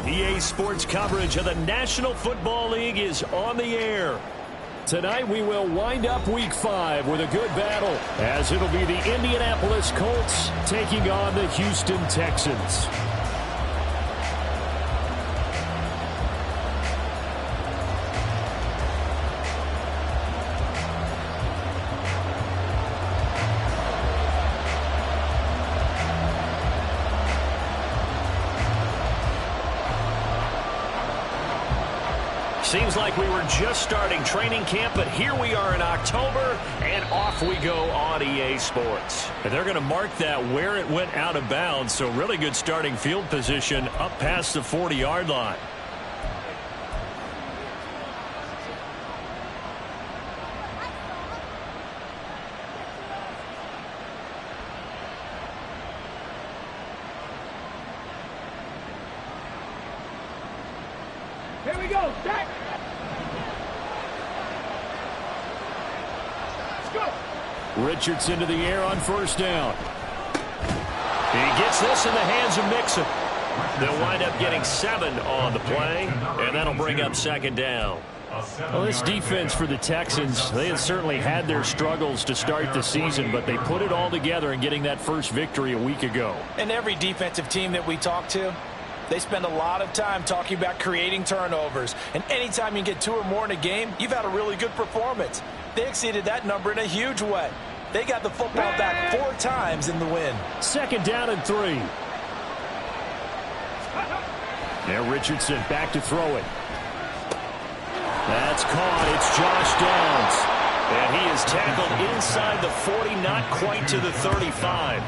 EA Sports coverage of the National Football League is on the air. Tonight we will wind up Week 5 with a good battle, as it'll be the Indianapolis Colts taking on the Houston Texans. Seems like we were just starting training camp, but here we are in October, and off we go on EA Sports. And they're going to mark that where it went out of bounds, so really good starting field position up past the 40-yard line. Here we go, Dak. Let's go. Richardson to the air on first down. He gets this in the hands of Mixon. They'll wind up getting 7 on the play, and that'll bring up second down. Well, this defense for the Texans, they have certainly had their struggles to start the season, but they put it all together in getting that first victory a week ago. And every defensive team that we talk to, they spend a lot of time talking about creating turnovers. And anytime you get 2 or more in a game, you've had a really good performance. They exceeded that number in a huge way. They got the football back 4 times in the win. Second down and 3. Now Richardson back to throw it. That's caught. It's Josh Downs. And he is tackled inside the 40, not quite to the 35.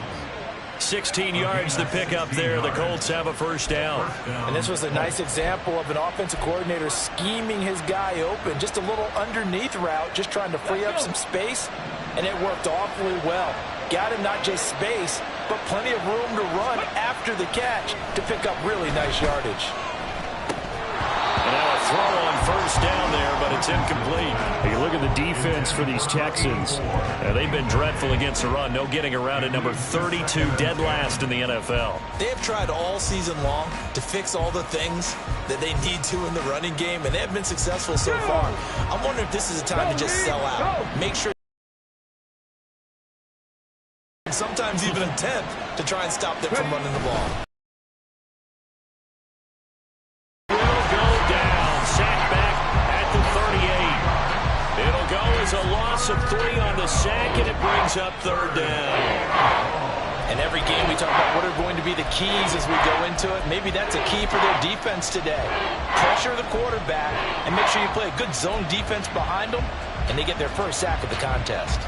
16 yards the pickup there. The Colts have a first down. And this was a nice example of an offensive coordinator scheming his guy open. Just a little underneath route, just trying to free up some space. And it worked awfully well. Got him not just space, but plenty of room to run after the catch to pick up really nice yardage. And now a throw on first down there, but it's incomplete. You look at the defense for these Texans. They've been dreadful against the run. No getting around at number 32, dead last in the NFL. They have tried all season long to fix all the things that they need to in the running game, and they have been successful so far. I'm wondering if this is a time to just sell out. Make sure, sometimes even attempt to try and stop them from running the ball. A loss of 3 on the sack, and it brings up third down. And every game we talk about what are going to be the keys as we go into it. Maybe that's a key for their defense today. Pressure the quarterback and make sure you play a good zone defense behind them, and they get their first sack of the contest.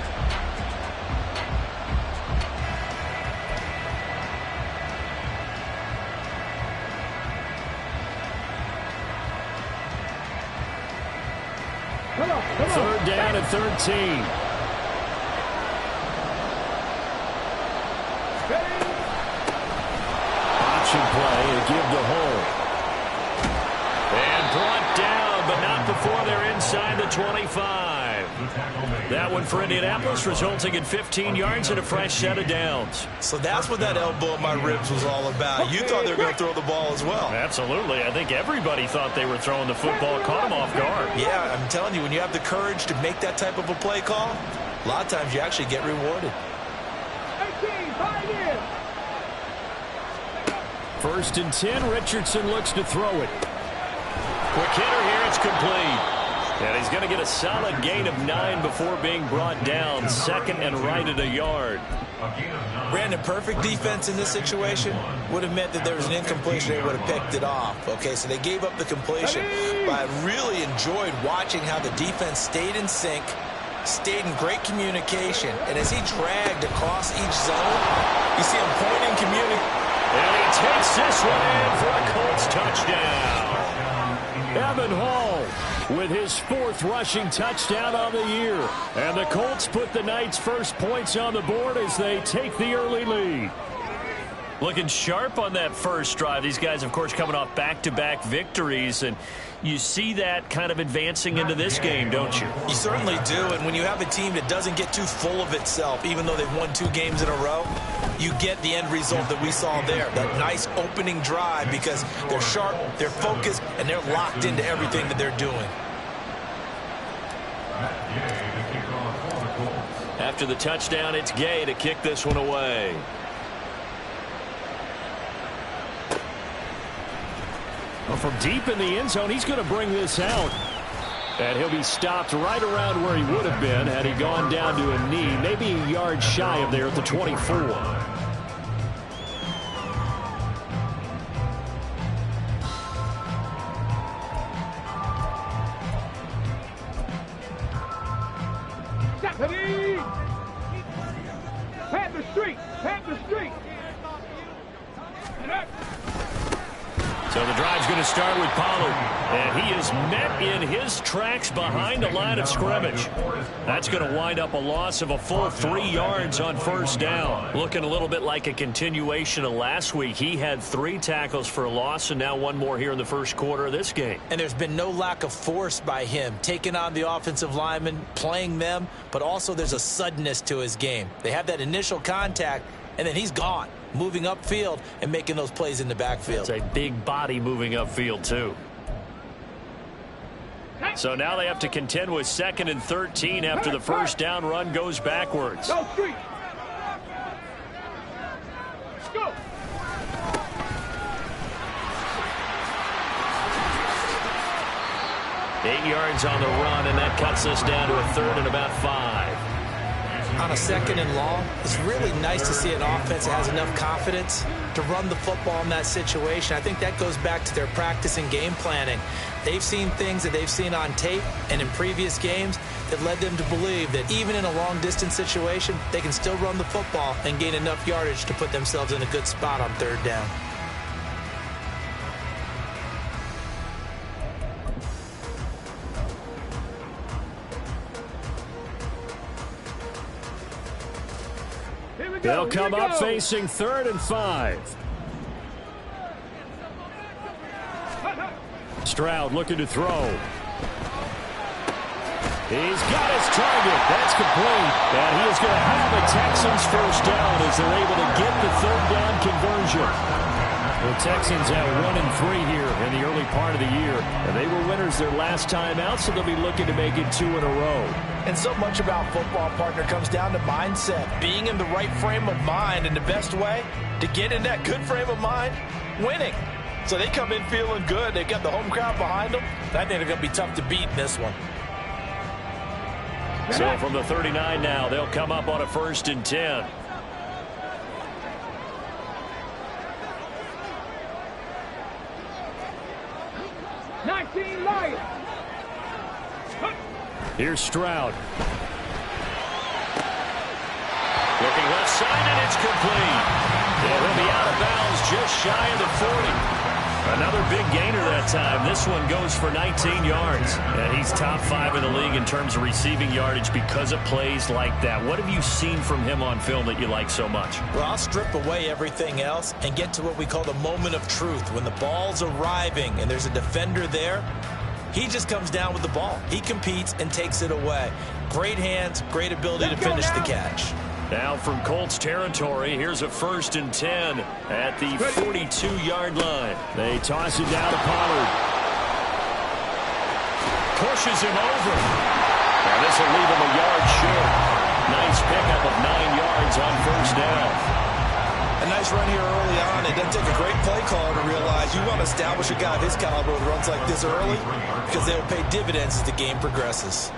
Third down and 13. Option play and give to Hole. And brought down, but not before they're inside the 25. That one for Indianapolis, resulting in 15 yards and a fresh set of downs. So that's what that elbow in my ribs was all about. You thought they were going to throw the ball as well. Absolutely. I think everybody thought they were throwing the football. Caught them off guard. Yeah, I'm telling you, when you have the courage to make that type of a play call, a lot of times you actually get rewarded. 18, 5 years. First and 10, Richardson looks to throw it. Quick hitter here, it's complete. And he's going to get a solid gain of 9 before being brought down. Second and right at a yard. Brandon, perfect defense in this situation would have meant that there was an incompletion. They would have picked it off. Okay, so they gave up the completion. But I really enjoyed watching how the defense stayed in sync stayed in great communication. And as he dragged across each zone, you see him pointing, communicating. And he takes this one in for a Colts touchdown. Evan Hall with his 4th rushing touchdown on the year. And the Colts put the night's first points on the board as they take the early lead. Looking sharp on that first drive. These guys, of course, coming off back-to-back victories. And you see that kind of advancing into this game, don't you? You certainly do. And when you have a team that doesn't get too full of itself, even though they've won 2 games in a row, you get the end result that we saw there. That nice opening drive because they're sharp, they're focused, and they're locked into everything that they're doing. After the touchdown, it's Gay to kick this one away. Well, from deep in the end zone, he's going to bring this out. And he'll be stopped right around where he would have been had he gone down to a knee, maybe a yard shy of there at the 24. Stephanie! Panther Street! Panther Street! So the drive's going to start with Pollard. And he is met in his tracks behind the line of scrimmage. That's going to wind up a loss of a full 3 yards on first down. Looking a little bit like a continuation of last week. He had 3 tackles for a loss and now 1 more here in the first quarter of this game. And there's been no lack of force by him, taking on the offensive linemen, playing them, but also there's a suddenness to his game. They have that initial contact, and then he's gone, moving upfield and making those plays in the backfield. It's a big body moving upfield, too. So now they have to contend with 2nd and 13 after the first down run goes backwards. Go Street! Go! Eight yards on the run, and that cuts us down to a 3rd and about 5. On a 2nd and long, it's really nice to see an offense that has enough confidence to run the football in that situation. I think that goes back to their practice and game planning. They've seen things that they've seen on tape and in previous games that led them to believe that even in a long-distance situation, they can still run the football and gain enough yardage to put themselves in a good spot on 3rd down. They'll come up facing 3rd and 5. Stroud looking to throw. He's got his target. That's complete. And he is going to have the Texans first down as they're able to get the 3rd down conversion. The Texans have 1-3 here in the early part of the year. And they were winners their last time out, so they'll be looking to make it 2 in a row. And so much about football, partner, comes down to mindset. Being in the right frame of mind, and the best way to get in that good frame of mind, winning. So they come in feeling good. They've got the home crowd behind them. I think they're going to be tough to beat in this one. So from the 39 now, they'll come up on a 1st and 10. Here's Stroud. Looking left side, and it's complete. And he'll be out of bounds just shy of the 40. Another big gainer that time. This one goes for 19 yards. And he's top 5 in the league in terms of receiving yardage because of plays like that. What have you seen from him on film that you like so much? Well, I'll strip away everything else and get to what we call the moment of truth. When the ball's arriving and there's a defender there, he just comes down with the ball. He competes and takes it away. Great hands, great ability to finish the catch. Now from Colts territory, here's a 1st and 10 at the 42-yard line. They toss it down to Pollard. Pushes him over. And this will leave him a yard short. Nice pickup of 9 yards on first down. A nice run here early on. It doesn't take a great play caller to realize you want to establish a guy of his caliber who runs like this early because they'll pay dividends as the game progresses.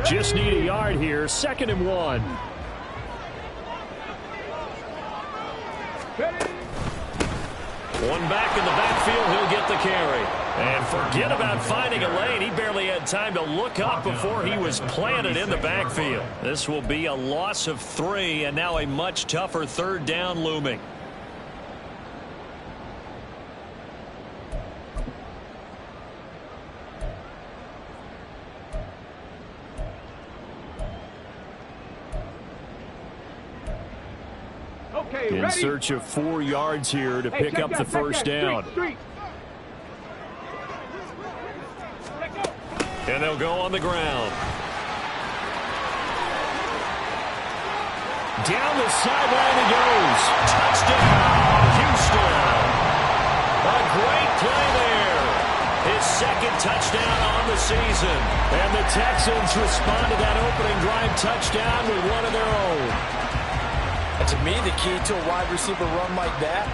Just need a yard here. 2nd and 1. One back in the backfield. He'll get the carry. And forget about finding a lane. He barely had time to look up before he was planted in the backfield. This will be a loss of 3, and now a much tougher third down looming. In search of 4 yards here to pick up the first down. And they'll go on the ground. Down the sideline he goes. Touchdown, Houston. A great play there. His second touchdown on the season. And the Texans respond to that opening drive touchdown with one of their own. And to me, the key to a wide receiver run like that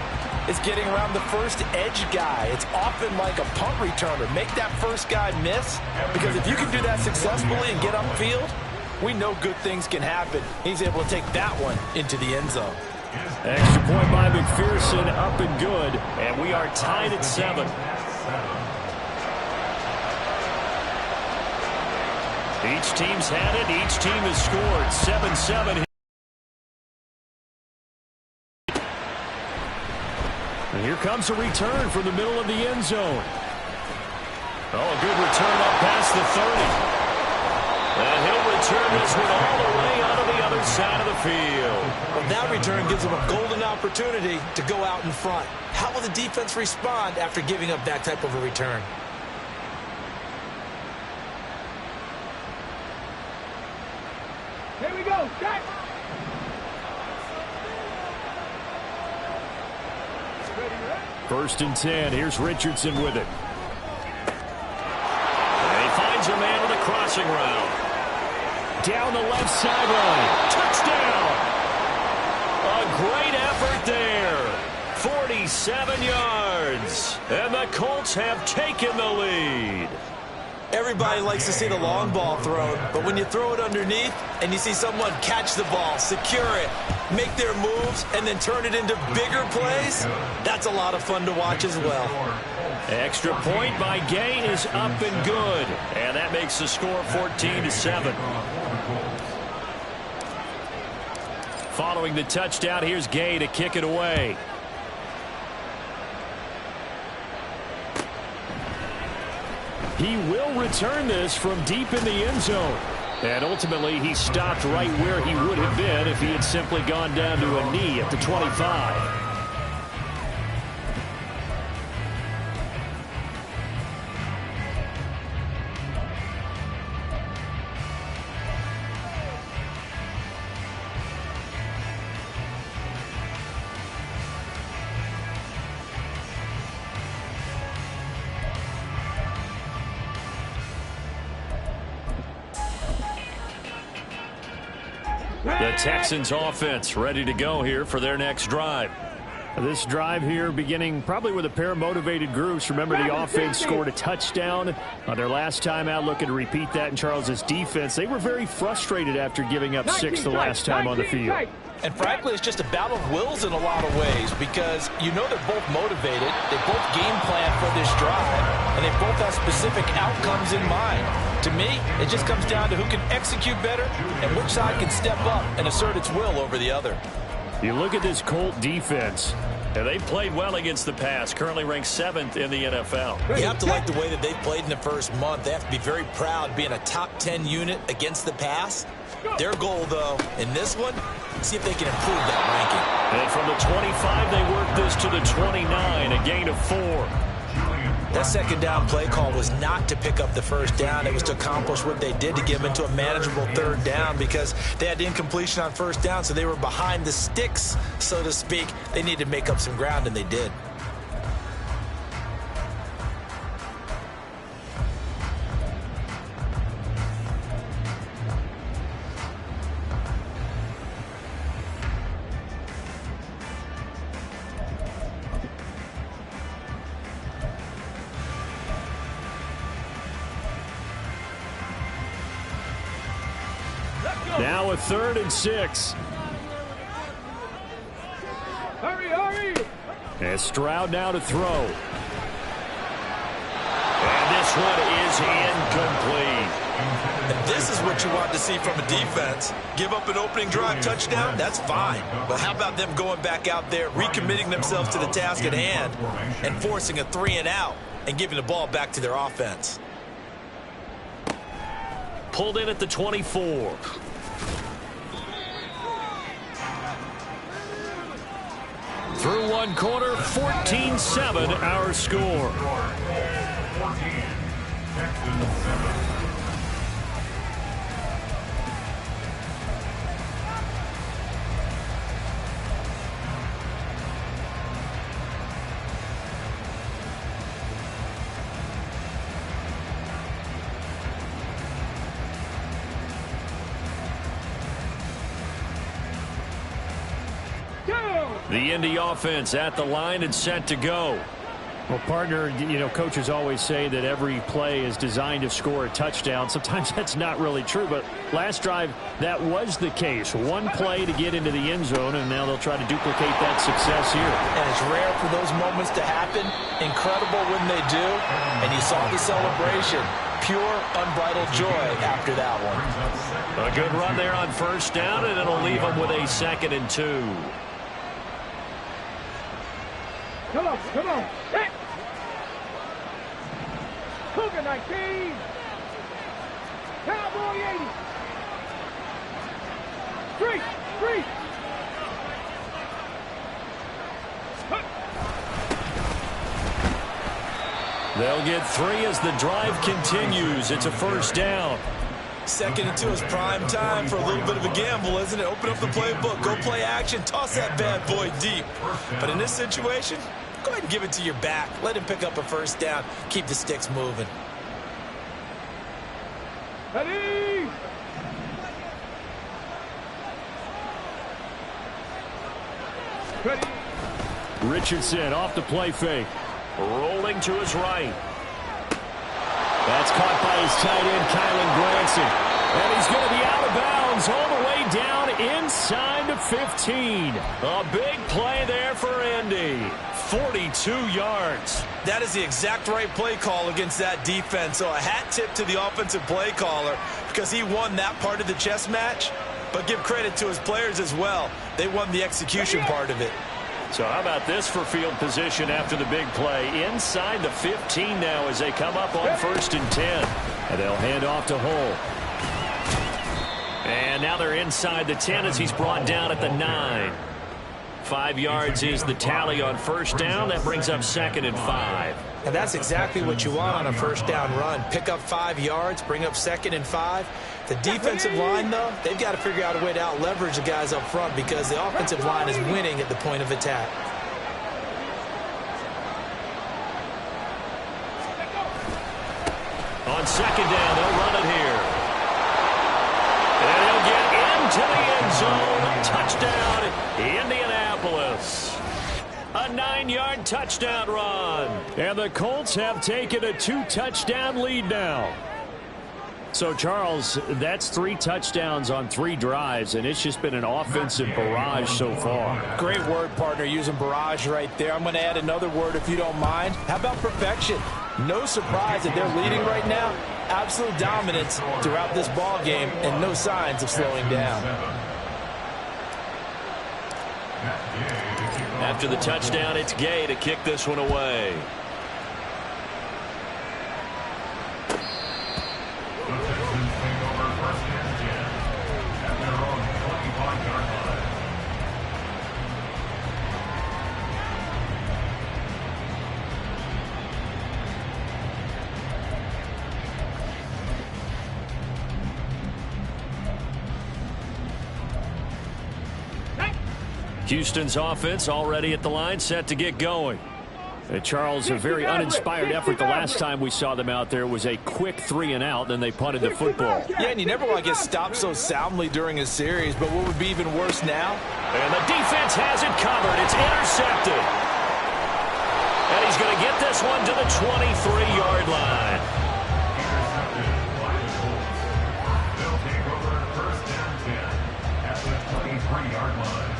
is getting around the first edge guy. It's often like a punt returner. Make that first guy miss, because if you can do that successfully and get upfield, we know good things can happen. He's able to take that one into the end zone. Extra point by McPherson, up and good, and we are tied at 7. Each team's had it. Each team has scored 7-7. And here comes a return from the middle of the end zone. Oh, a good return up past the 30. And he'll return this one all the way onto the other side of the field. Well, that return gives him a golden opportunity to go out in front. How will the defense respond after giving up that type of a return? Here we go. Jack. First and 10. Here's Richardson with it. And he finds a man with a crossing route. Down the left sideline. Touchdown. A great effort there. 47 yards. And the Colts have taken the lead. Everybody likes to see the long ball thrown, but when you throw it underneath and you see someone catch the ball, secure it, make their moves, and then turn it into bigger plays, that's a lot of fun to watch as well. Extra point by Gay is up and good. And that makes the score 14-7. Following the touchdown, here's Gay to kick it away. He will return this from deep in the end zone. And ultimately, he stopped right where he would have been if he had simply gone down to a knee at the 25. The Texans offense ready to go here for their next drive. This drive here beginning probably with a pair of motivated groups. Remember, the offense scored a touchdown on their last time out, looking to repeat that in Charles's defense. They were very frustrated after giving up 6 the last time on the field. And frankly, it's just a battle of wills in a lot of ways, because you know they're both motivated, they both game plan for this drive, and they both have specific outcomes in mind. To me, it just comes down to who can execute better and which side can step up and assert its will over the other. You look at this Colt defense, and they played well against the pass, currently ranked 7th in the NFL. You have to like the way that they played in the first month. They have to be very proud being a top 10 unit against the pass. Their goal, though, in this one, see if they can improve that ranking. And from the 25, they worked this to the 29, a gain of 4. That second down play call was not to pick up the first down. It was to accomplish what they did, to get them into a manageable third down, because they had incompletion on first down, so they were behind the sticks, so to speak. They needed to make up some ground, and they did. Now a 3rd and 6. Hurry, hurry! And Stroud now to throw. this one is incomplete. And this is what you want to see from a defense. Give up an opening drive touchdown, that's fine. But how about them going back out there, recommitting themselves to the task at hand, and forcing a 3-and-out and giving the ball back to their offense. Pulled in at the 24. Through one quarter, 14-7 our score. The Indy offense at the line and set to go. Well, partner, you know, coaches always say that every play is designed to score a touchdown. Sometimes that's not really true, but last drive, that was the case. One play to get into the end zone, and now they'll try to duplicate that success here. And it's rare for those moments to happen. Incredible when they do. And you saw the celebration. Pure, unbridled joy after that one. A good run there on first down, and it'll leave them with a 2nd and 2. Come on, come on. Hit. Cougar 19. Cowboy 80. Street, street. They'll get 3 as the drive continues. It's a first down. 2nd and 2 is prime time for a little bit of a gamble, isn't it? Open up the playbook, go play action, toss that bad boy deep. But in this situation, go ahead and give it to your back. Let him pick up a first down. Keep the sticks moving. Ready. Ready. Richardson off the play fake. Rolling to his right. That's caught by his tight end, Kylan Granson. And he's going to be out of bounds all the way down inside the 15. A big play there for Indy. 42 yards. That is the exact right play call against that defense. So a hat tip to the offensive play caller because he won that part of the chess match. But give credit to his players as well. They won the execution part of it. So how about this for field position after the big play? Inside the 15 now as they come up on 1st and 10. And they'll hand off to Hull. And now they're inside the 10 as he's brought down at the 9. 5 yards is the tally on first down. That brings up 2nd and 5. And that's exactly what you want on a first down run. Pick up 5 yards, bring up 2nd and 5. The defensive line, though, they've got to figure out a way to out-leverage the guys up front because the offensive line is winning at the point of attack. On 2nd down, they'll run it here. And he'll get into the end zone. Touchdown, Indianapolis. A 9-yard touchdown run. And the Colts have taken a 2-touchdown lead now. So, Charles, that's 3 touchdowns on 3 drives, and it's just been an offensive barrage so far. Great word, partner, using barrage right there. I'm going to add another word if you don't mind. How about perfection? No surprise that they're leading right now. Absolute dominance throughout this ball game and no signs of slowing down. After the touchdown, it's Gay to kick this one away. Houston's offense already at the line, set to get going. Charles, a very uninspired effort the last time we saw them out there. It was a quick 3-and-out, then they punted the football. Yeah, and you never want to get stopped so soundly during a series, but what would be even worse now? And the defense has it covered. It's intercepted. And he's going to get this one to the 23-yard line. They'll take over 1st and 10 at the 23-yard line.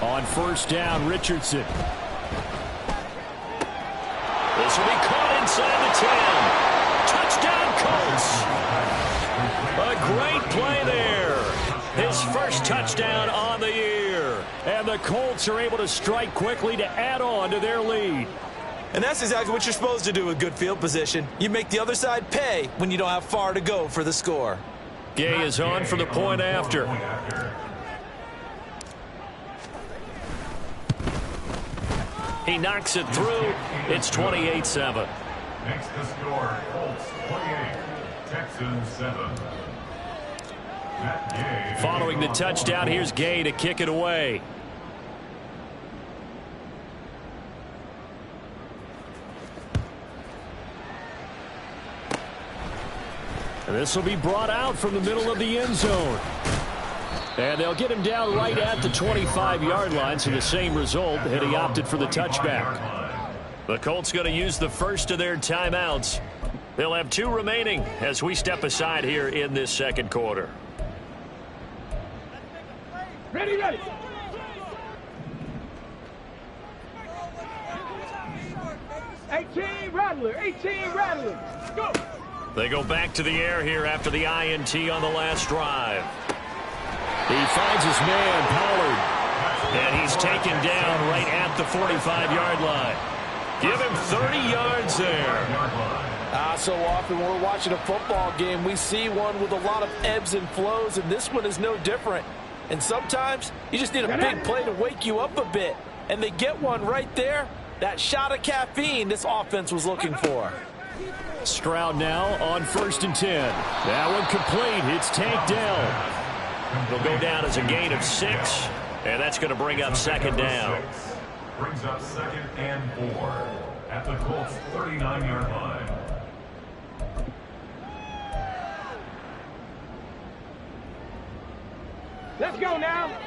On first down, Richardson. This will be caught inside the 10. Touchdown, Colts. A great play there. His first touchdown on the year. And the Colts are able to strike quickly to add on to their lead. And that's exactly what you're supposed to do with good field position. You make the other side pay when you don't have far to go for the score. Gay is on for the point after. He knocks it through. It's 28-7. Makes the score Colts 28, Texans 7. Following the touchdown, here's Gay to kick it away. This will be brought out from the middle of the end zone. And they'll get him down right at the 25-yard line, so the same result, and he opted for the touchback. The Colts going to use the first of their timeouts. They'll have 2 remaining as we step aside here in this second quarter. Ready, ready. Rattler, 18 Rattler. Go. They go back to the air here after the INT on the last drive. He finds his man, Pollard. And he's taken down right at the 45-yard line. Give him 30 yards there. So often when we're watching a football game, we see one with a lot of ebbs and flows, and this one is no different. And sometimes you just need a big play to wake you up a bit. And they get one right there. That shot of caffeine this offense was looking for. Stroud now on 1st and 10. That one complete. It's tanked down. It'll go down as a gain of 6, and that's going to bring up second down. Brings up 2nd and 4 at the Colts 39-yard line. Let's go now.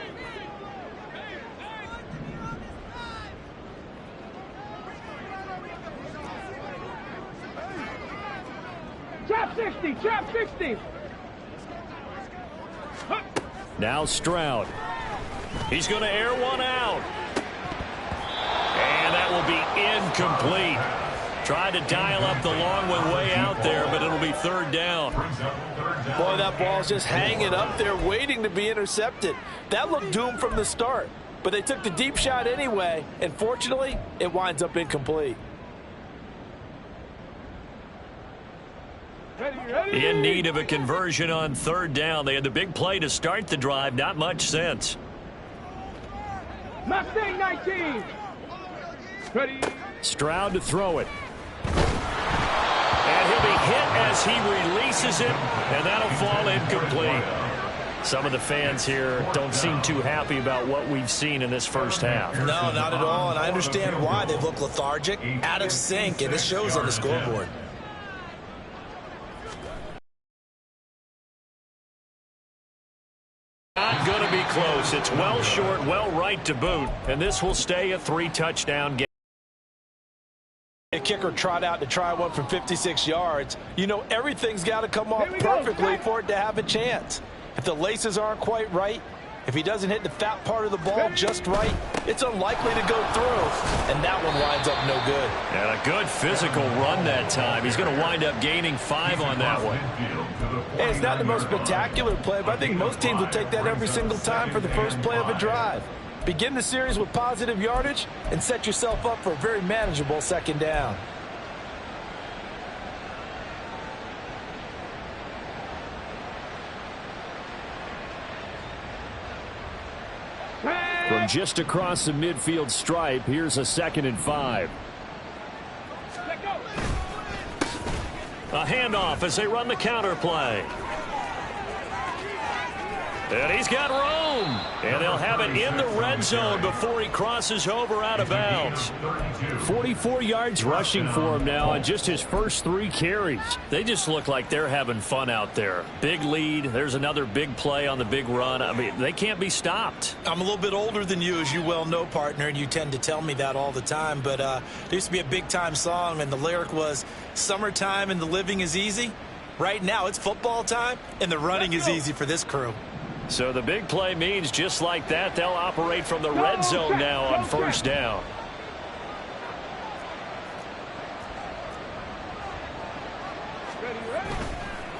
Trap 60, trap 60. Now Stroud. He's going to air one out. And that will be incomplete. Tried to dial up the long one way out there, but it'll be 3rd down. Boy, that ball's just hanging up there waiting to be intercepted. That looked doomed from the start, but they took the deep shot anyway, and fortunately, it winds up incomplete. In need of a conversion on 3rd down. They had the big play to start the drive. Not much sense. Mustang 19. Ready. Stroud to throw it. And he'll be hit as he releases it, and that'll fall incomplete. Some of the fans here don't seem too happy about what we've seen in this first half. No, not at all, and I understand why. They've looked lethargic, out of sync, and it shows on the scoreboard. Not going to be close. It's well short, well right to boot, and this will stay a 3-touchdown game. A kicker trot out to try one from 56 yards. You know everything's got to come off perfectly for it to have a chance. If the laces aren't quite right, if he doesn't hit the fat part of the ball just right, it's unlikely to go through. And that one winds up no good. And a good physical run that time. He's going to wind up gaining 5 on that one. Hey, it's not the most spectacular play, but I think most teams would take that every single time for the first play of a drive. Begin the series with positive yardage and set yourself up for a very manageable 2nd down. From just across the midfield stripe, here's a 2nd and 5. A handoff as they run the counter play. And he's got room. And they'll have it in the red zone before he crosses over out of bounds. 44 yards rushing for him now on just his first 3 carries. They just look like they're having fun out there. Big lead. There's another big play on the big run. I mean, they can't be stopped. I'm a little bit older than you, as you well know, partner, and you tend to tell me that all the time. But there used to be a big-time song, and the lyric was, "Summertime and the living is easy." Right now, it's football time, and the running is easy for this crew. So the big play means just like that, they'll operate from the red zone now on first down.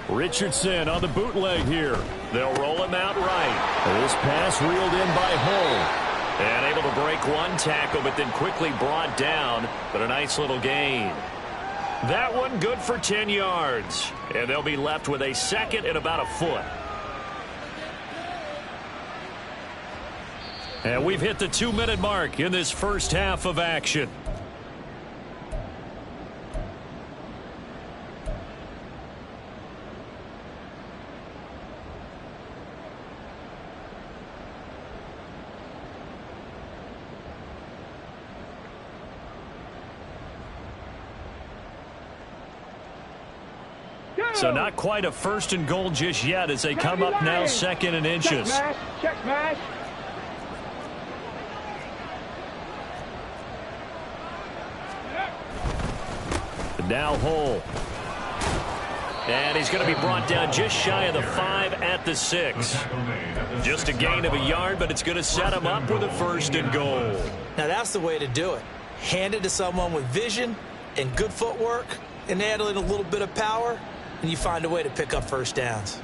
Richardson on the bootleg here. They'll roll him out right. This pass reeled in by Hull. And able to break one tackle, but then quickly brought down. But a nice little gain. That one good for 10 yards. And they'll be left with a second and about a foot. And we've hit the 2-minute mark in this first half of action. So not quite a first and goal just yet as they come up now second and inches. Check smash. Now Hull. And he's going to be brought down just shy of the 5 at the 6. Just a gain of a yard, but it's going to set him up with a first and goal. Now that's the way to do it. Hand it to someone with vision and good footwork and add in a little bit of power, and you find a way to pick up first downs.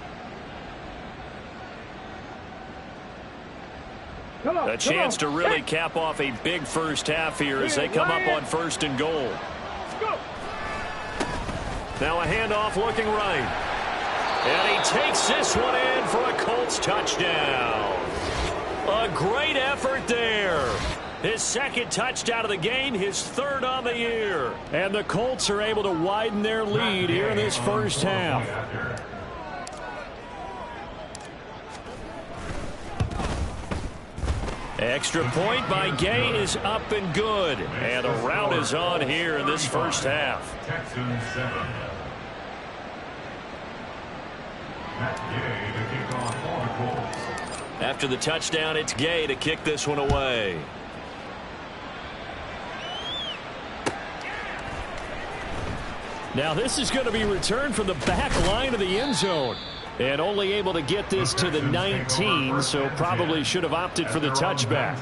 A chance to really cap off a big first half here as they come up on first and goal. Now a handoff looking right. And he takes this one in for a Colts touchdown. A great effort there. His second touchdown of the game, his third on the year. And the Colts are able to widen their lead here in this first half. Extra point by Gay is up and good. And the route is on here in this first half. Texans 7. Matt Gay to kick off for the Colts. After the touchdown, it's Gay to kick this one away. Now this is going to be returned from the back line of the end zone. And only able to get this to the 19, so probably should have opted for the touchback.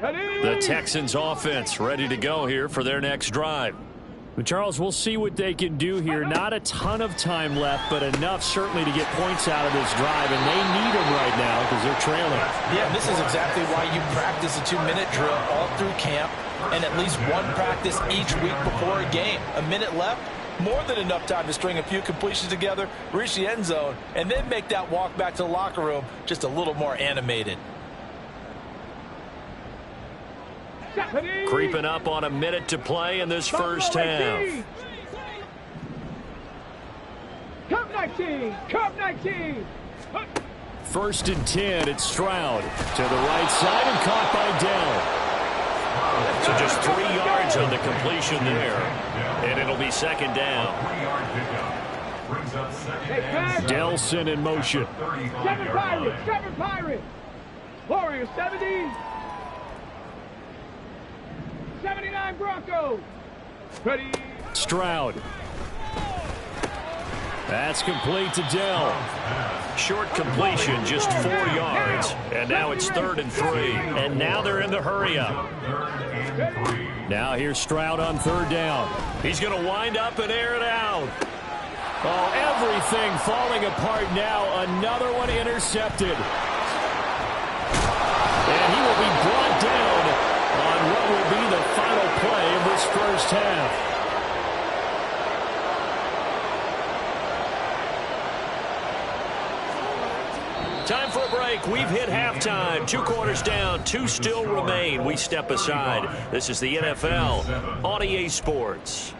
The Texans offense ready to go here for their next drive. Well, Charles, we'll see what they can do here. Not a ton of time left, but enough certainly to get points out of this drive, and they need them right now because they're trailing. Yeah, this is exactly why you practice a 2-minute drill all through camp and at least one practice each week before a game. A minute left, more than enough time to string a few completions together, reach the end zone, and then make that walk back to the locker room just a little more animated. Creeping up on a minute to play in this first half. Cup 19. Cup 19. 1st and 10. It's Stroud to the right side and caught by Dell. So just 3 yards on the completion there. And it'll be second down. Delson in motion. 7 Pirates. 7 Pirates. Warriors 70. 79 Broncos. Ready. Stroud. That's complete to Dell. Short completion, just 4 yards. And now it's 3rd and 3. And now they're in the hurry up. Now here's Stroud on 3rd down. He's going to wind up and air it out. Oh, everything falling apart now. Another one intercepted. And he will be brought down on what will be the final play of this first half. Time for a break. We've hit halftime. 2 quarters down. 2 still remain. We step aside. This is the NFL on EA Sports.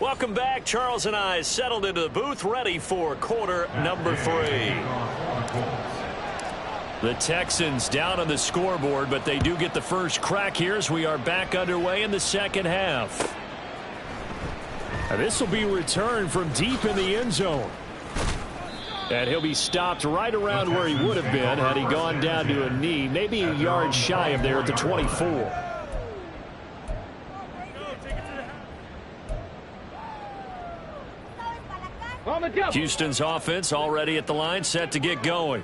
Welcome back. Charles and I settled into the booth, ready for quarter number 3. The Texans down on the scoreboard, but they do get the first crack here as we are back underway in the second half. This will be returned from deep in the end zone. And he'll be stopped right around where he would have been had he gone down to a knee, maybe a yard shy of there at the 24. Houston's offense already at the line, set to get going.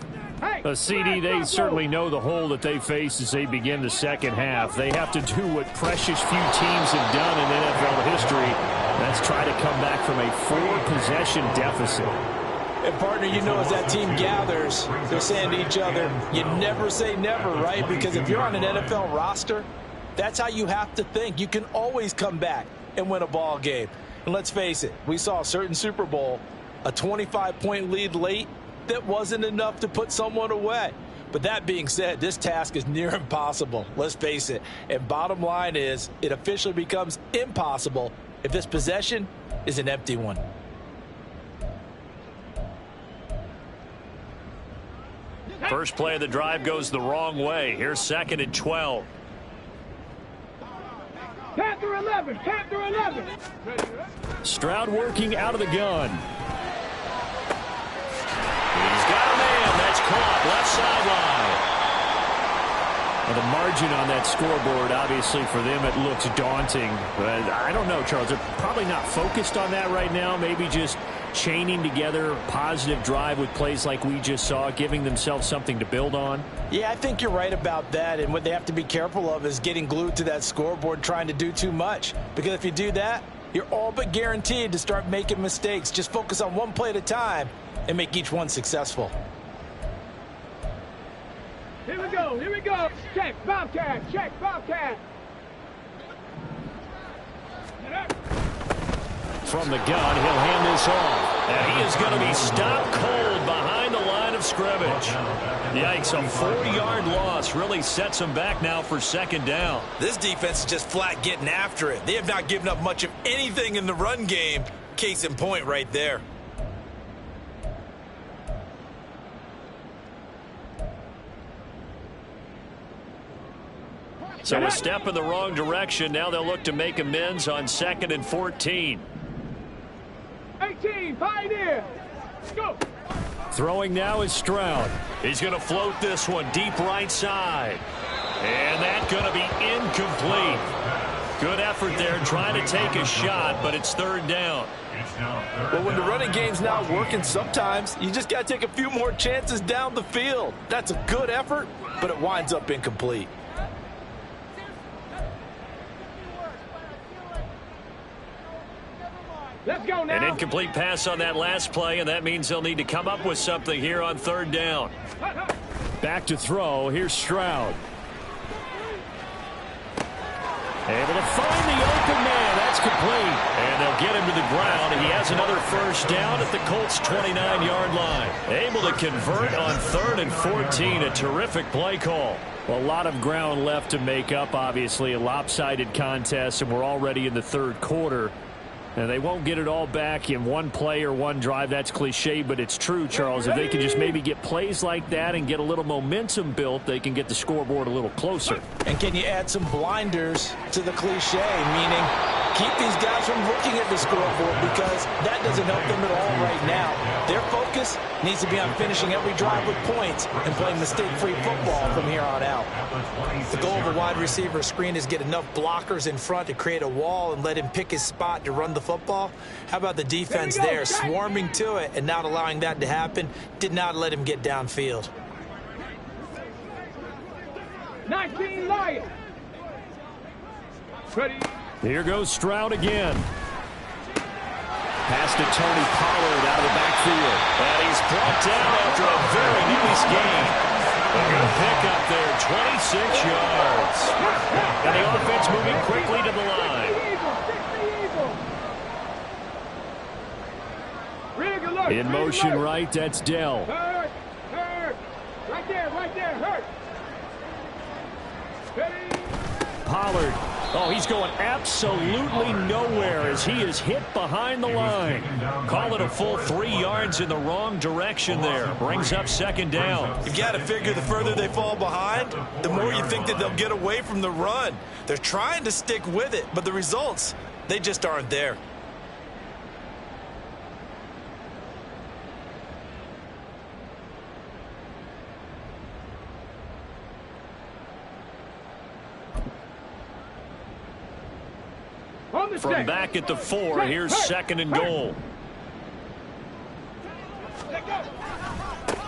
CD, they certainly know the hole that they face as they begin the second half. They have to do what precious few teams have done in NFL history. That's try to come back from a 4-possession deficit. And, partner, you know, as that team gathers, they're saying to each other, you never say never, right? Because if you're on an NFL roster, that's how you have to think. You can always come back and win a ball game. And let's face it, we saw a certain Super Bowl, a 25-point lead late, that wasn't enough to put someone away. But that being said, this task is near impossible. Let's face it. And bottom line is, it officially becomes impossible if this possession is an empty one. First play of the drive goes the wrong way. Here's 2nd and 12. Panther 11. Panther 11. Stroud working out of the gun. He's got a man. That's caught. Left sideline. Well, the margin on that scoreboard, obviously, for them, it looks daunting. But I don't know, Charles. They're probably not focused on that right now. Maybe just chaining together a positive drive with plays like we just saw, giving themselves something to build on. Yeah, I think you're right about that. And what they have to be careful of is getting glued to that scoreboard, trying to do too much. Because if you do that, you're all but guaranteed to start making mistakes. Just focus on one play at a time and make each one successful. Here we go. Here we go. Check. Bobcat. Check. Bobcat. From the gun, he'll hand this off. And he is going to be stopped cold behind the line of scrimmage. Yikes, a 4-yard loss really sets him back now for 2nd down. This defense is just flat getting after it. They have not given up much of anything in the run game. Case in point right there. So a step in the wrong direction. Now they'll look to make amends on 2nd and 14. 18, Pioneer. Go. Throwing now is Stroud. He's going to float this one deep right side. And that's going to be incomplete. Good effort there trying to take a shot, but it's third down. Well, when the running game's not working, sometimes you just got to take a few more chances down the field. That's a good effort, but it winds up incomplete. Let's go now. An incomplete pass on that last play, and that means they'll need to come up with something here on third down. Back to throw. Here's Stroud. Able to find the open man. That's complete. And they'll get him to the ground. He has another first down at the Colts' 29-yard line. Able to convert on 3rd and 14. A terrific play call. Well, a lot of ground left to make up, obviously. A lopsided contest, and we're already in the third quarter. And they won't get it all back in one play or one drive. That's cliche, but it's true, Charles. If they can just maybe get plays like that and get a little momentum built, they can get the scoreboard a little closer. And can you add some blinders to the cliche, meaning keep these guys from looking at the scoreboard, because that doesn't help them at all right now. Their focus needs to be on finishing every drive with points and playing mistake-free football from here on out. The goal of a wide receiver screen is get enough blockers in front to create a wall and let him pick his spot to run the football. How about the defense there, swarming to it and not allowing that to happen? Did not let him get downfield. 19 Lions. Ready. Here goes Stroud again. Pass to Tony Pollard out of the backfield. And he's brought down after a very nice game. A good pickup there, 26 yards. And the offense moving quickly to the line. In motion right, that's Dell. Hurt. Right there, hurt. Ready. Pollard. Oh, he's going absolutely nowhere as he is hit behind the line. Call it a full 3 yards in the wrong direction there. Brings up second down. You've got to figure the further they fall behind, the more you think that they'll get away from the run. They're trying to stick with it, but the results, they just aren't there. From back at the 4, here's 2nd and goal.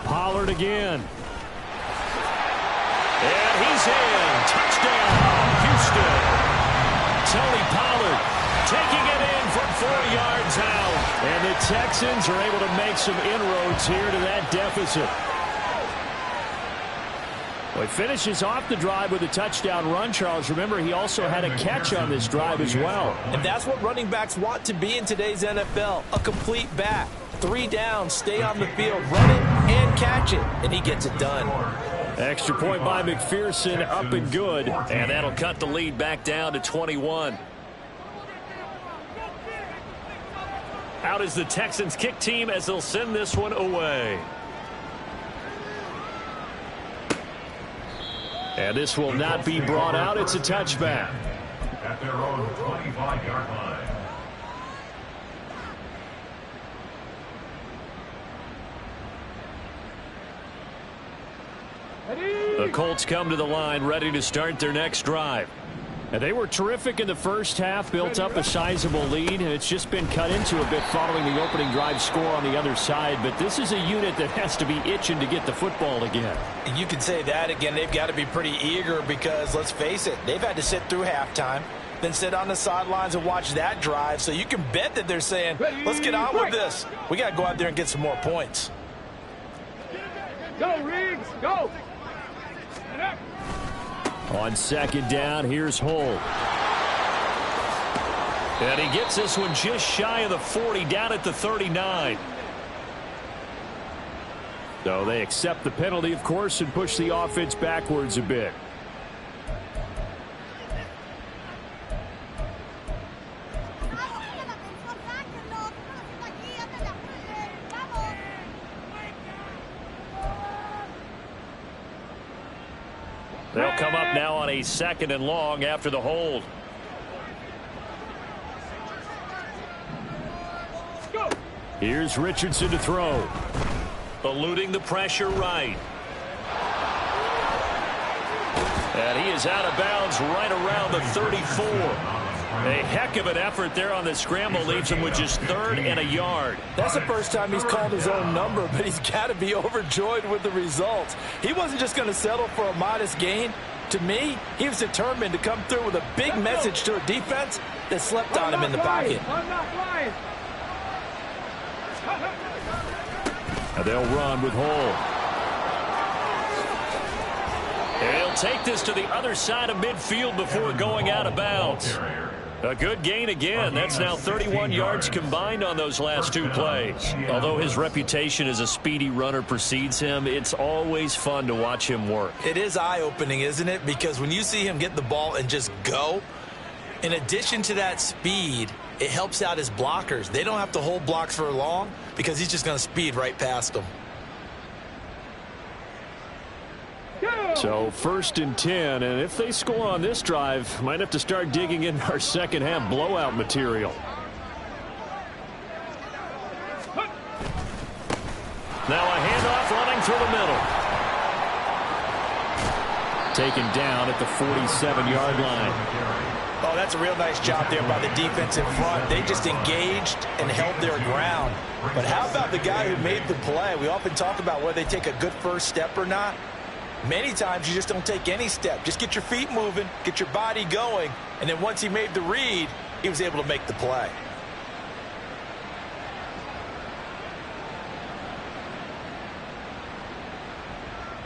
Pollard again. And he's in. Touchdown, Houston. Tony Pollard taking it in from 4 yards out. And the Texans are able to make some inroads here to that deficit. Well, he finishes off the drive with a touchdown run, Charles. Remember, he also had a catch on this drive as well. And that's what running backs want to be in today's NFL, a complete back. 3 downs, stay on the field, run it and catch it, and he gets it done. Extra point by McPherson, up and good. And that'll cut the lead back down to 21. Out is the Texans kick team as they'll send this one away. And this will not be brought out. It's a touchback. At their own 25-yard line. The Colts come to the line ready to start their next drive. And they were terrific in the first half, built up a sizable lead, and it's just been cut into a bit following the opening drive score on the other side. But this is a unit that has to be itching to get the football again. You could say that again. They've got to be pretty eager because, let's face it, they've had to sit through halftime, then sit on the sidelines and watch that drive. So you can bet that they're saying, let's get on with this. We got to go out there and get some more points. Go, Riggs, go. On 2nd down, here's Holt. And he gets this one just shy of the 40, down at the 39. So they accept the penalty, of course, and push the offense backwards a bit. They'll come up now on a 2nd and long after the hold. Here's Richardson to throw. eluding the pressure right. And he is out of bounds right around the 34. A heck of an effort there on the scramble. Leaves him with just 3rd and a yard. That's the first time he's called his own number, but he's got to be overjoyed with the results. He wasn't just going to settle for a modest gain. To me, he was determined to come through with a big message to a defense that slept on him in the pocket. And they'll run with Hole. He'll take this to the other side of midfield before going out of bounds. A good gain again. That's now 31 yards combined on those last 2 plays. Although his reputation as a speedy runner precedes him, it's always fun to watch him work. It is eye-opening, isn't it? Because when you see him get the ball and just go, in addition to that speed, it helps out his blockers. They don't have to hold blocks for long because he's just going to speed right past them. So 1st and 10, and if they score on this drive, might have to start digging in our second half blowout material. Now a handoff running through the middle. Taken down at the 47-yard line. Oh, that's a real nice job there by the defense in front. They just engaged and held their ground. But how about the guy who made the play? We often talk about whether they take a good first step or not. Many times you just don't take any step. Just get your feet moving, get your body going, and then once he made the read, he was able to make the play.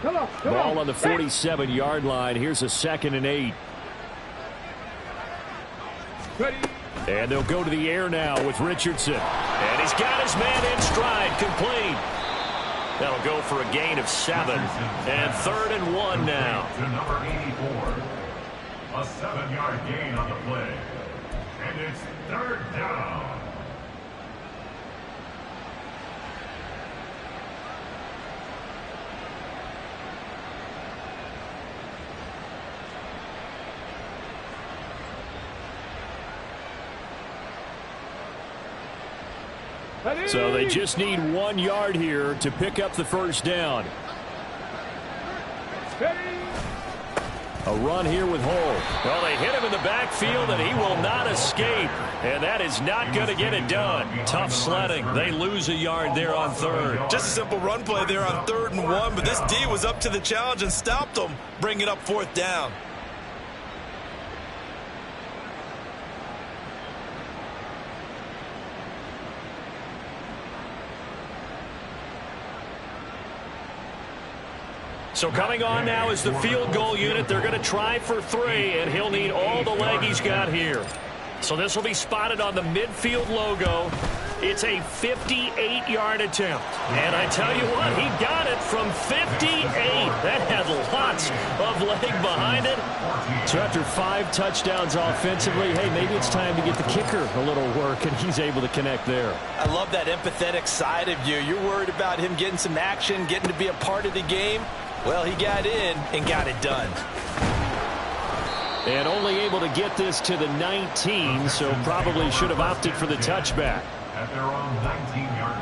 Ball on the 47-yard line. Here's a 2nd and 8. And they'll go to the air now with Richardson. And he's got his man in stride, complete. That'll go for a gain of 7. And 3rd and 1 now. To number 84. A 7-yard gain on the play. And it's 3rd down. So they just need 1 yard here to pick up the 1st down. A run here with Hole. Well, they hit him in the backfield, and he will not escape. And that is not going to get it done. Tough sledding. They lose a yard there on 3rd. Just a simple run play there on 3rd and 1, but this D was up to the challenge and stopped them, bringing up 4th down. So coming on now is the field goal unit. They're going to try for 3, and he'll need all the leg he's got here. So this will be spotted on the midfield logo. It's a 58-yard attempt. And I tell you what, he got it from 58. That had lots of leg behind it. So after 5 touchdowns offensively, hey, maybe it's time to get the kicker a little work, and he's able to connect there. I love that empathetic side of you. You're worried about him getting some action, getting to be a part of the game. Well, he got in and got it done. And only able to get this to the 19, so probably should have opted for the touchback. At their own 19-yard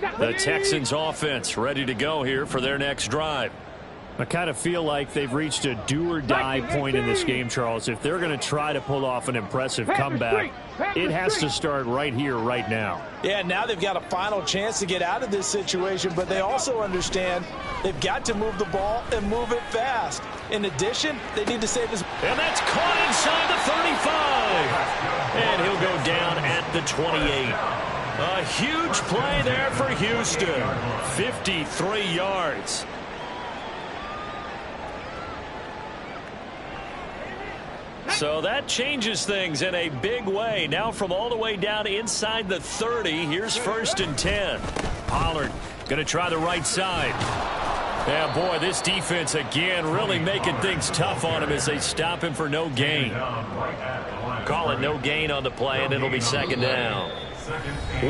line. The Texans offense ready to go here for their next drive. I kind of feel like they've reached a do-or-die point in this game, Charles. If they're going to try to pull off an impressive comeback, it has to start right here, right now. Yeah, now they've got a final chance to get out of this situation, but they also understand they've got to move the ball and move it fast. In addition, they need to save his... And that's caught inside the 35. And he'll go down at the 28. A huge play there for Houston. 53 yards. So that changes things in a big way. Now from all the way down inside the 30, here's 1st and 10. Pollard going to try the right side. Yeah, boy, this defense again really making things tough on him as they stop him for no gain. Call it no gain on the play, and it'll be 2nd down.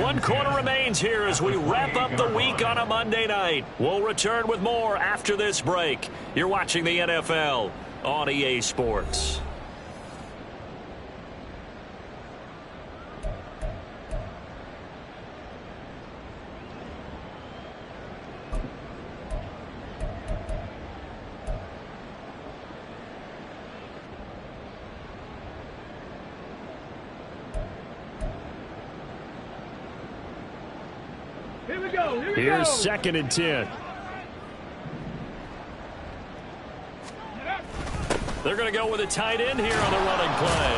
1 quarter remains here as we wrap up the week on a Monday night. We'll return with more after this break. You're watching the NFL on EA Sports. Here we go. Here's 2nd and 10. They're going to go with a tight end here on the running play.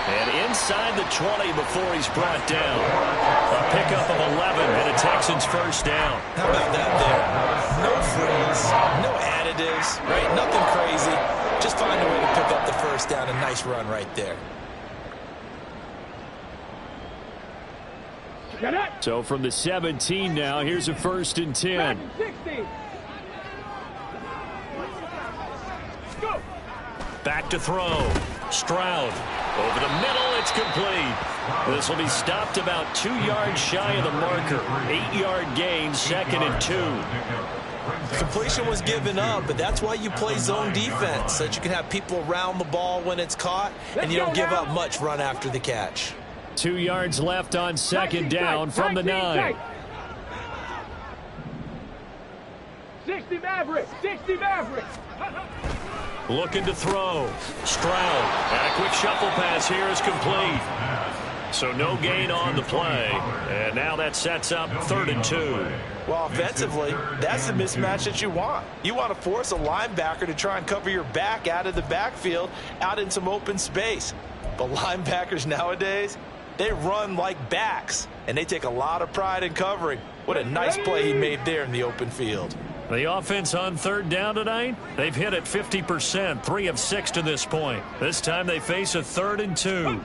And inside the 20 before he's brought down. A pickup of 11 and a Texans first down. How about that there? No freeze, no additives, right? Nothing crazy. Just find a way to pick up the first down. A nice run right there. So from the 17 now, here's a 1st and 10. 60. Go. Back to throw. Stroud. Over the middle, it's complete. This will be stopped about 2 yards shy of the marker. 8-yard gain, 2nd and 2. Completion was given up, but that's why you play zone defense, so that you can have people around the ball when it's caught, and you don't give up much run after the catch. 2 yards left on 2nd down from the 9. 60 Maverick. 60 Maverick. Looking to throw. Stroud. And a quick shuffle pass here is complete. So no gain on the play. And now that sets up 3rd and 2. Well, offensively, that's the mismatch that you want. You want to force a linebacker to try and cover your back out of the backfield, out in some open space. But linebackers nowadays, they run like backs, and they take a lot of pride in covering. What a nice play he made there in the open field. The offense on 3rd down tonight, they've hit it 50%, 3 of 6 to this point. This time they face a 3rd and 2.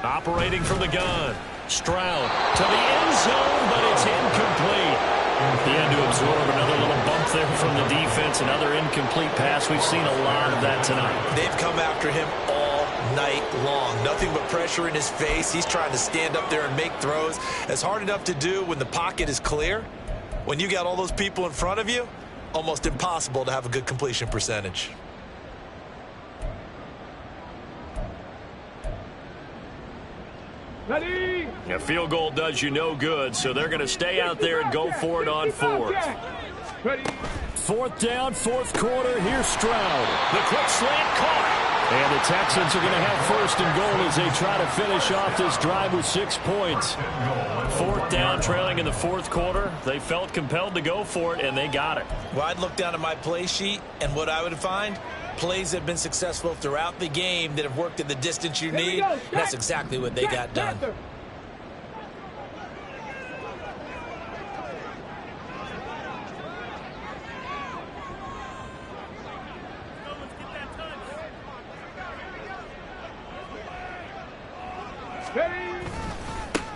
Operating from the gun. Stroud to the end zone, but it's incomplete. He had to absorb another little bump there from the defense, another incomplete pass. We've seen a lot of that tonight. They've come after him all night long. Nothing but pressure in his face. He's trying to stand up there and make throws. It's hard enough to do when the pocket is clear. When you got all those people in front of you, almost impossible to have a good completion percentage. Ready. A field goal does you no good, so they're going to stay out there and go for it on 4th. Ready. 4th down, 4th quarter. Here's Stroud. The quick slant caught. And the Texans are going to have 1st and goal as they try to finish off this drive with 6 points. 4th down, trailing in the 4th quarter. They felt compelled to go for it, and they got it. Well, I'd look down at my play sheet, and what I would find, plays have been successful throughout the game that have worked at the distance you need. And that's exactly what they got done.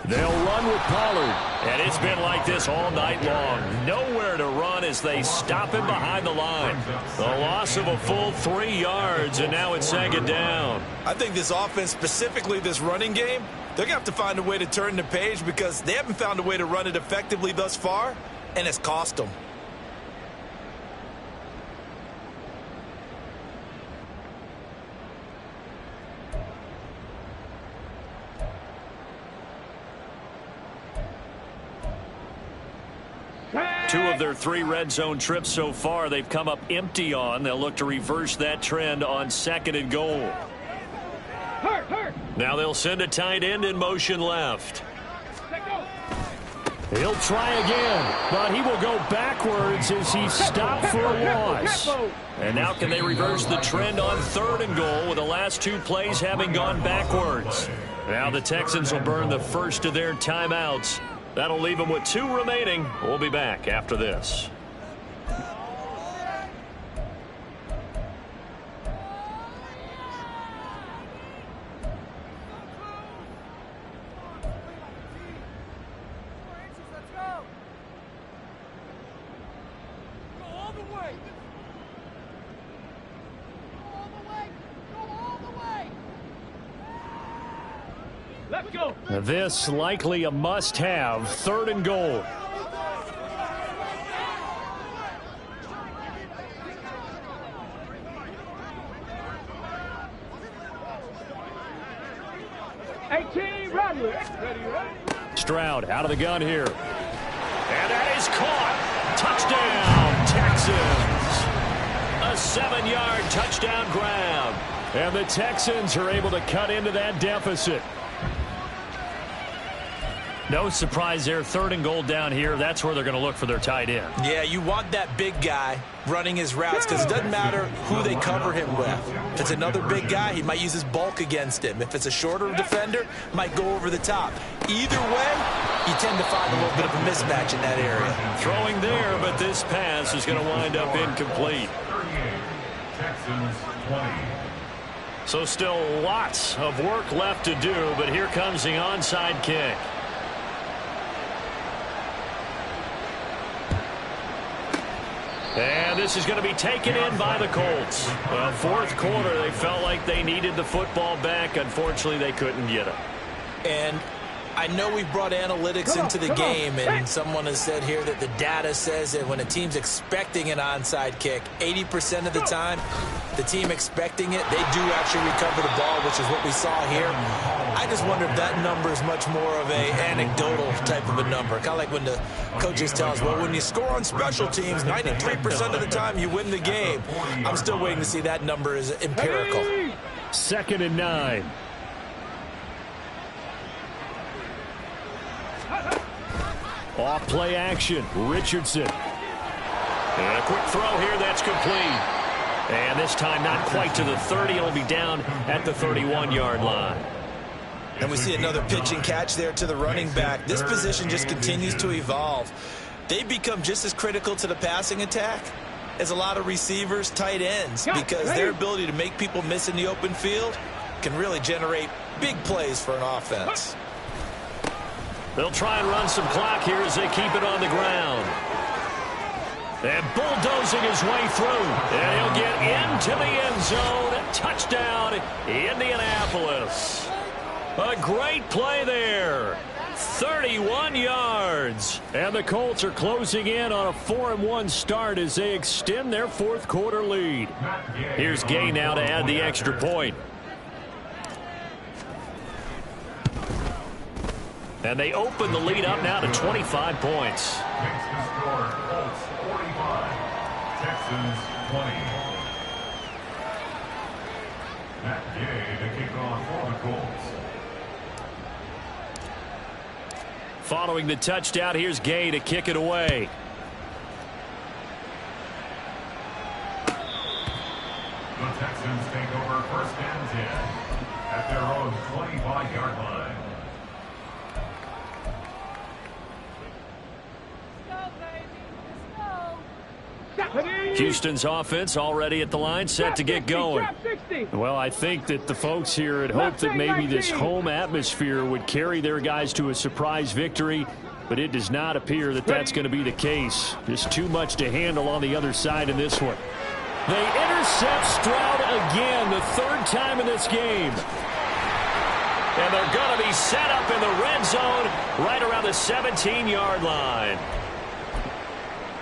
They'll run with Pollard. And it's been like this all night long. Nowhere to run as they stop him behind the line. The loss of a full 3 yards, and now it's 2nd down. I think this offense, specifically this running game, they're going to have to find a way to turn the page because they haven't found a way to run it effectively thus far, and it's cost them. Two of their 3 red zone trips so far, they've come up empty on. They'll look to reverse that trend on 2nd and goal. Now they'll send a tight end in motion left. He'll try again, but he will go backwards as he's stopped for a loss. And now can they reverse the trend on 3rd and goal with the last 2 plays having gone backwards? Now the Texans will burn the first of their timeouts. That'll leave them with 2 remaining. We'll be back after this. Let's go. This likely a must-have, 3rd and goal. 18, Radley. Ready. Stroud out of the gun here. And that is caught. Touchdown, Texans. A 7-yard touchdown grab. And the Texans are able to cut into that deficit. No surprise there. 3rd and goal down here. That's where they're going to look for their tight end. Yeah, you want that big guy running his routes because it doesn't matter who they cover him with. If it's another big guy, he might use his bulk against him. If it's a shorter defender, might go over the top. Either way, you tend to find a little bit of a mismatch in that area. Throwing there, but this pass is going to wind up incomplete. 38, Texans 20. So still lots of work left to do, but here comes the onside kick. And this is going to be taken in by the Colts. Well, 4th quarter, they felt like they needed the football back. Unfortunately, they couldn't get it. And I know we brought analytics into the game, and someone has said here that the data says that when a team's expecting an onside kick, 80% of the time, the team expecting it, they do actually recover the ball, which is what we saw here. I just wonder if that number is much more of a anecdotal type of a number. Kind of like when the coaches tell us, well, when you score on special teams, 93% of the time you win the game. I'm still waiting to see that number is empirical. 2nd and 9. Off play action. Richardson. And a quick throw here. That's complete. And this time not quite to the 30. It'll be down at the 31-yard line. And we see another pitch and catch there to the running back. This position just continues to evolve. They become just as critical to the passing attack as a lot of receivers, tight ends, because their ability to make people miss in the open field can really generate big plays for an offense. They'll try and run some clock here as they keep it on the ground. And bulldozing his way through. And he'll get into the end zone. Touchdown, Indianapolis. A great play there. 31 yards. And the Colts are closing in on a 4-1 start as they extend their 4th quarter lead. Here's Gay now to add the extra point. And they open the lead up now to 25 points. Makes the score Colts 45, Texans 20. Matt Gay to kick off for the Colts. Following the touchdown, here's Gay to kick it away. The Texans take over 1st and 10 at their own 25-yard line. Houston's offense already at the line, set to get going. Well, I think that the folks here had hoped that maybe this home atmosphere would carry their guys to a surprise victory, but it does not appear that that's going to be the case. Just too much to handle on the other side in this one. They intercept Stroud again, the 3rd time in this game. And they're going to be set up in the red zone right around the 17-yard line.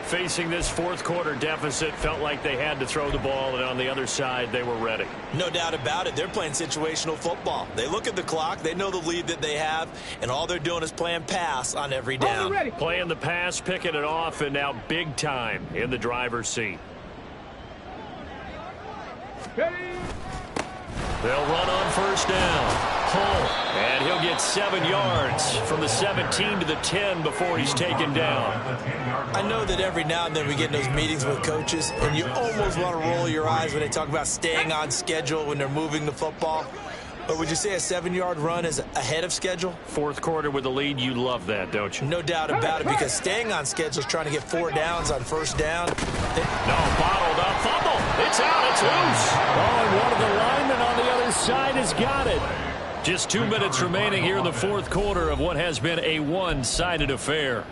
Facing this 4th quarter deficit, felt like they had to throw the ball, and on the other side, they were ready. No doubt about it. They're playing situational football. They look at the clock, they know the lead that they have, and all they're doing is playing pass on every down. Playing the pass, picking it off, and now big time in the driver's seat. They'll run on 1st down. Home. And he'll get 7 yards from the 17 to the 10 before he's taken down. I know that every now and then we get in those meetings with coaches, and you almost want to roll your eyes when they talk about staying on schedule when they're moving the football. But would you say a 7-yard run is ahead of schedule? 4th quarter with the lead, you love that, don't you? No doubt about it, because staying on schedule is trying to get 4 downs on 1st down. No, bottled up, fumble. It's out, it's loose. Oh, and one of the linemen on the other side has got it. Just 2 minutes remaining here in the 4th quarter of what has been a one-sided affair.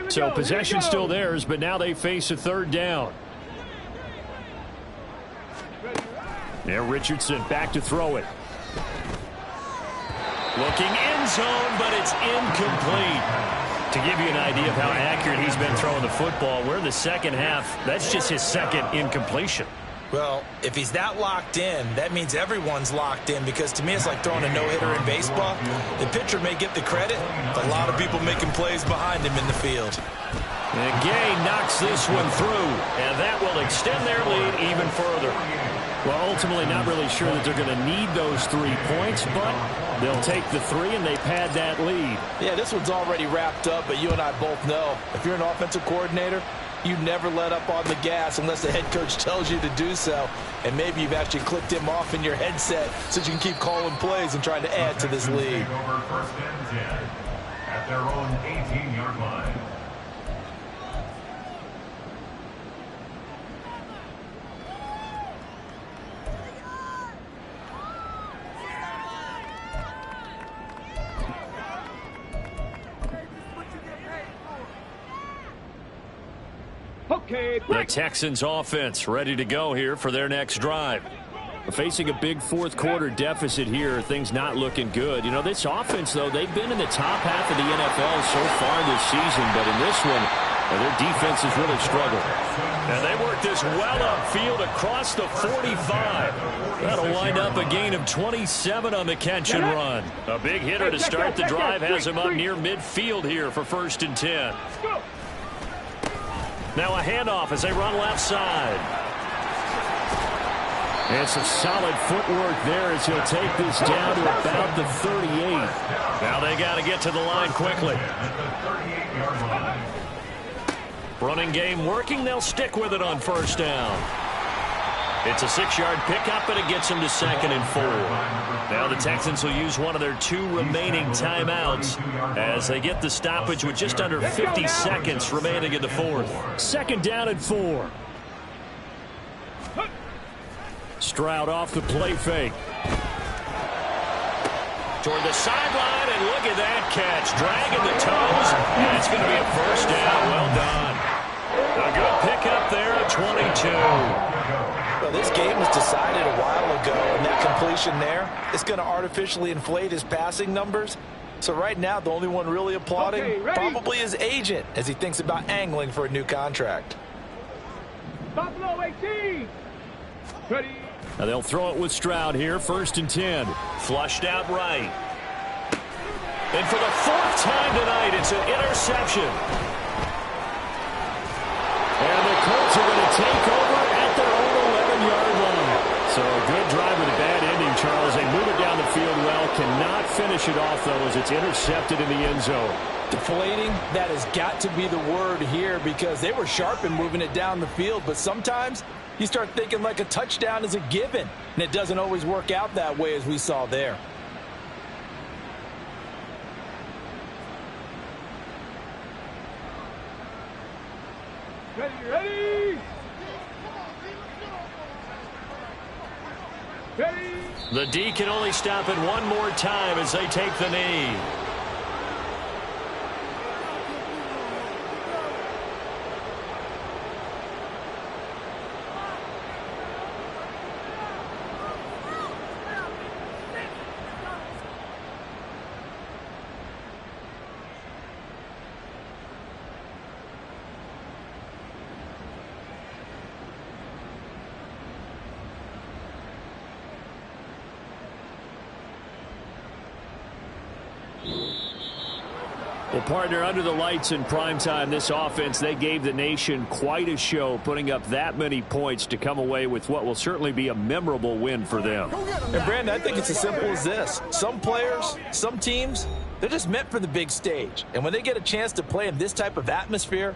So possession still theirs, but now they face a 3rd down. There, Richardson back to throw it. Looking end zone, but it's incomplete. To give you an idea of how accurate he's been throwing the football, we're in the second half. That's just his second incompletion. Well, if he's that locked in, that means everyone's locked in, because to me it's like throwing a no-hitter in baseball. The pitcher may get the credit, but a lot of people making plays behind him in the field. And Gay knocks this one through, and that will extend their lead even further. Well, ultimately not really sure that they're going to need those 3 points, but they'll take the 3 and they pad that lead. Yeah, this one's already wrapped up, but you and I both know if you're an offensive coordinator, you never let up on the gas unless the head coach tells you to do so. And maybe you've actually clicked him off in your headset so you can keep calling plays and trying to add to this lead. Over first and 10 at their own 18-yard line. Okay, The Texans offense ready to go here for their next drive. Facing a big fourth quarter deficit here, things not looking good. You know, this offense, though, they've been in the top half of the NFL so far this season, but in this one, their defense has really struggled. And they work this well upfield across the 45. That'll wind up a gain of 27 on the catch and run. A big hitter to start the drive has him up near midfield here for 1st and 10. Now a handoff as they run left side. And some solid footwork there as he'll take this down to about the 38. Now they got to get to the line quickly. Running game working. They'll stick with it on 1st down. It's a 6-yard pickup, and it gets them to 2nd and 4. Now the Texans will use one of their 2 remaining timeouts as they get the stoppage with just under 50 seconds remaining in the 4th. 2nd down and 4. Stroud off the play fake. Toward the sideline, and look at that catch. Dragging the toes, and it's going to be a 1st down. Well done. A good pickup there at 22. Well, this game was decided a while ago, and that completion there is going to artificially inflate his passing numbers. So right now, the only one really applauding probably his agent as he thinks about angling for a new contract. Buffalo 18. Ready. Now they'll throw it with Stroud here, 1st and 10. Flushed out right. And for the 4th time tonight, it's an interception. And the Colts are going to take over at their own 11-yard line. So a good drive with a bad ending, Charles. They move it down the field well. Cannot finish it off, though, as it's intercepted in the end zone. Deflating, that has got to be the word here, because they were sharp in moving it down the field. But sometimes you start thinking like a touchdown is a given, and it doesn't always work out that way as we saw there. Ready. The D can only stop it one more time as they take the knee. Well, partner, under the lights in primetime, this offense, they gave the nation quite a show, putting up that many points to come away with what will certainly be a memorable win for them. And, Brandon, I think it's as simple as this. Some players, some teams, they're just meant for the big stage. And when they get a chance to play in this type of atmosphere,